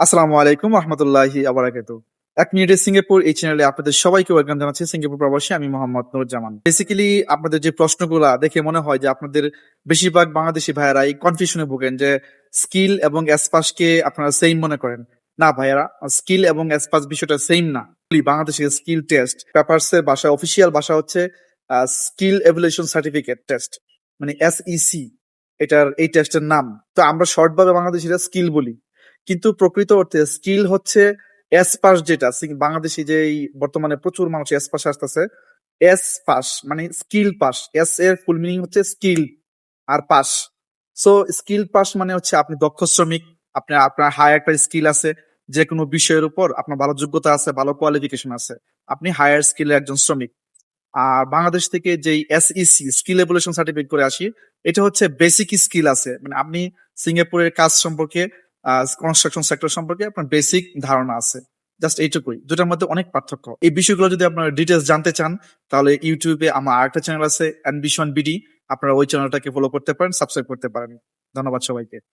আসসালামু আলাইকুম রহমতুল্লাহি আবরাকাতু। ১ মিনিটের সিঙ্গাপুর এই চ্যানেলে আপনাদের সবাইকে ওয়েলকাম জানাচ্ছি। সিঙ্গাপুর প্রবাসী আমি মোহাম্মদ নুরুজ্জামান। বেসিক্যালি আপনাদের যে প্রশ্নগুলা দেখে মনে হয় যে আপনাদের বেশিরভাগ বাংলাদেশি ভাইয়েরা এই কনফিউশনে ভোগেন যে স্কিল এবং এসপাসকে আপনারা সেইম মনে করেন। না ভাইয়েরা, স্কিল এবং এসপাস বিষয়টা সেইম না। বাংলাদেশের স্কিল টেস্ট পেপারসের ভাষা, অফিসিয়াল ভাষা হচ্ছে স্কিল এভ্যালুয়েশন সার্টিফিকেট টেস্ট, মানে এসইসি এই টেস্টের নাম। তো আমরা শর্ট ভাবে বাংলাদেশিরা স্কিল বলি, কিন্তু প্রকৃত অর্থে স্কিল হচ্ছে এস পাস, যেটা বাংলাদেশি যে এই বর্তমানে প্রচুর মানুষ এস পাস আসতেছে। এস পাস মানে স্কিল পাস, এস এর ফুল মিনিং হচ্ছে স্কিল আর পাস। সো স্কিল পাস মানে হচ্ছে আপনি দক্ষ শ্রমিক, আপনার হাই একটা স্কিল আছে, যে কোনো বিষয়ের উপর আপনার ভালো যোগ্যতা আছে, ভালো কোয়ালিফিকেশন আছে, আপনি হায়ার স্কিলের একজন শ্রমিক। আর বাংলাদেশ থেকে যেই এসইসি স্কিল এভ্যালুয়েশন সার্টিফিকেট করে আসি, এটা হচ্ছে বেসিক স্কিল আছে, মানে আপনি সিঙ্গাপুরের কাজ সম্পর্কে, কনস্ট্রাকশন সেক্টর সম্পর্কে আপনার বেসিক ধারণা আছে। জাস্ট এইটুকুই, দুটার মধ্যে অনেক পার্থক্য। এই বিষয়গুলো যদি আপনারা ডিটেলস জানতে চান, তাহলে ইউটিউবে আমার আরেকটা চ্যানেল আছে এনবিশন বিডি, আপনারা ওই চ্যানেলটাকে ফলো করতে পারেন, সাবস্ক্রাইব করতে পারেন। ধন্যবাদ সবাইকে।